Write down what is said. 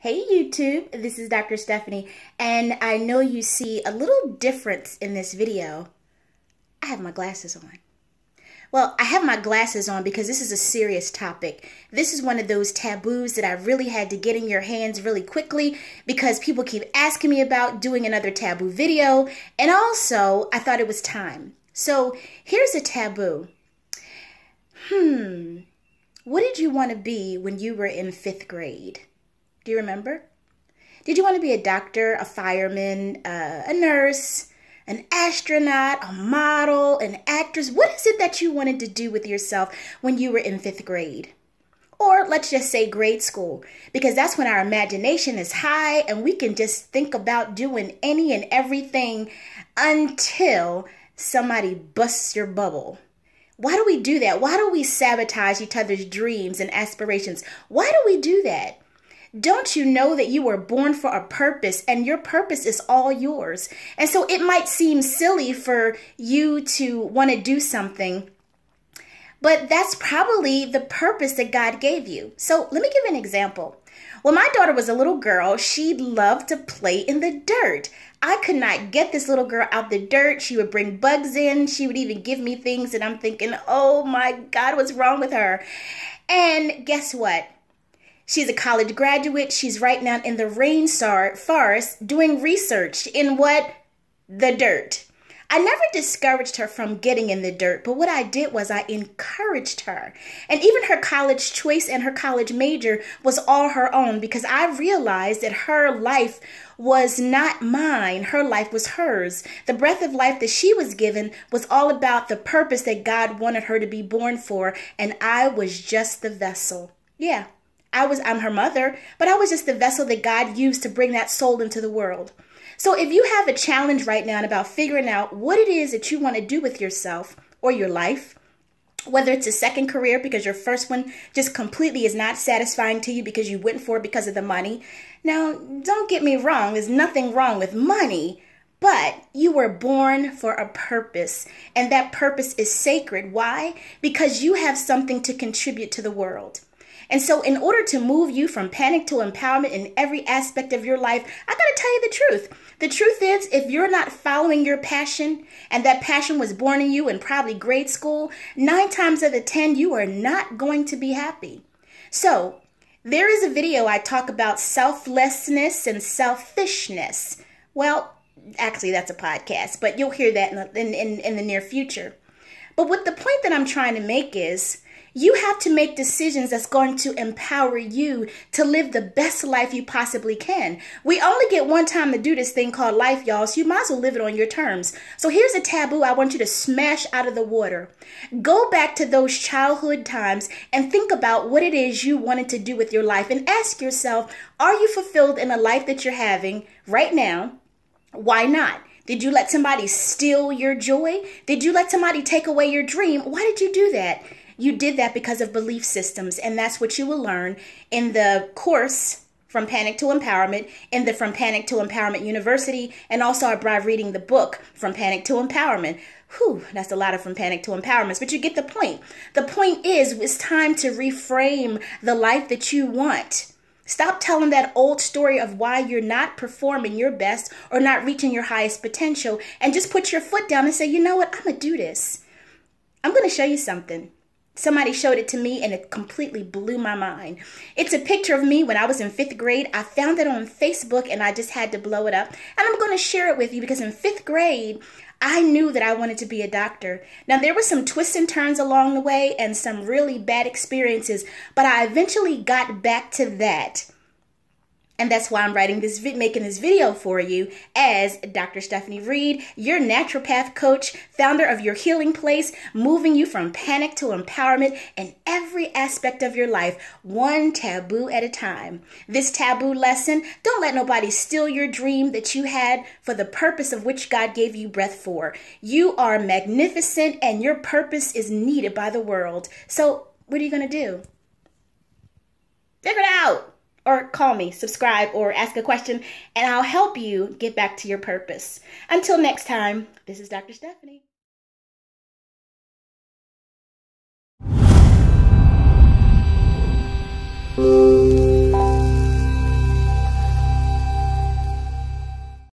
Hey YouTube, this is Dr. Stephanie, and I know you see a little difference in this video. I have my glasses on. Well, I have my glasses on because this is a serious topic. This is one of those taboos that I really had to get in your hands really quickly because people keep asking me about doing another taboo video, and also I thought it was time. So here's a taboo. What did you want to be when you were in 5th grade? Do you remember? Did you want to be a doctor, a fireman, a nurse, an astronaut, a model, an actress? What is it that you wanted to do with yourself when you were in 5th grade? Or let's just say grade school, because that's when our imagination is high and we can just think about doing any and everything until somebody busts your bubble. Why do we do that? Why do we sabotage each other's dreams and aspirations? Why do we do that? Don't you know that you were born for a purpose and your purpose is all yours? And so it might seem silly for you to want to do something, but that's probably the purpose that God gave you. So let me give you an example. When my daughter was a little girl, she loved to play in the dirt. I could not get this little girl out the dirt. She would bring bugs in. She would even give me things and I'm thinking, oh my God, what's wrong with her? And guess what? She's a college graduate. She's right now in the rainforest doing research in what? The dirt. I never discouraged her from getting in the dirt, but what I did was I encouraged her. And even her college choice and her college major was all her own because I realized that her life was not mine. Her life was hers. The breath of life that she was given was all about the purpose that God wanted her to be born for, and I was just the vessel. Yeah. I'm her mother, but I was just the vessel that God used to bring that soul into the world. So if you have a challenge right now about figuring out what it is that you want to do with yourself or your life, whether it's a second career because your first one just completely is not satisfying to you because you went for it because of the money. Now, don't get me wrong. There's nothing wrong with money, but you were born for a purpose, and that purpose is sacred. Why? Because you have something to contribute to the world. And so in order to move you from panic to empowerment in every aspect of your life, I got to tell you the truth. The truth is, if you're not following your passion, and that passion was born in you in probably grade school, 9 times out of 10, you are not going to be happy. So there is a video I talk about selflessness and selfishness. Well, actually, that's a podcast, but you'll hear that in the near future. But what the point that I'm trying to make is, you have to make decisions that's going to empower you to live the best life you possibly can. We only get one time to do this thing called life, y'all, so you might as well live it on your terms. So here's a taboo I want you to smash out of the water. Go back to those childhood times and think about what it is you wanted to do with your life and ask yourself, are you fulfilled in the life that you're having right now? Why not? Did you let somebody steal your joy? Did you let somebody take away your dream? Why did you do that? You did that because of belief systems, and that's what you will learn in the course From Panic to Empowerment, in the From Panic to Empowerment University, and also by reading the book From Panic to Empowerment. Whew, that's a lot of From Panic to Empowerment, but you get the point. The point is, it's time to reframe the life that you want. Stop telling that old story of why you're not performing your best or not reaching your highest potential, and just put your foot down and say, you know what, I'm going to do this. I'm going to show you something. Somebody showed it to me and it completely blew my mind. It's a picture of me when I was in 5th grade. I found it on Facebook and I just had to blow it up. And I'm going to share it with you because in 5th grade, I knew that I wanted to be a doctor. Now, there were some twists and turns along the way and some really bad experiences, but I eventually got back to that. And that's why I'm making this video for you as Dr. Stephanie Reed, your naturopath coach, founder of Your Healing Place, moving you from panic to empowerment in every aspect of your life, one taboo at a time. This taboo lesson, don't let nobody steal your dream that you had for the purpose of which God gave you breath for. You are magnificent and your purpose is needed by the world. So what are you going to do? Figure it out. Or call me, subscribe, or ask a question, and I'll help you get back to your purpose. Until next time, this is Dr. Stephanie.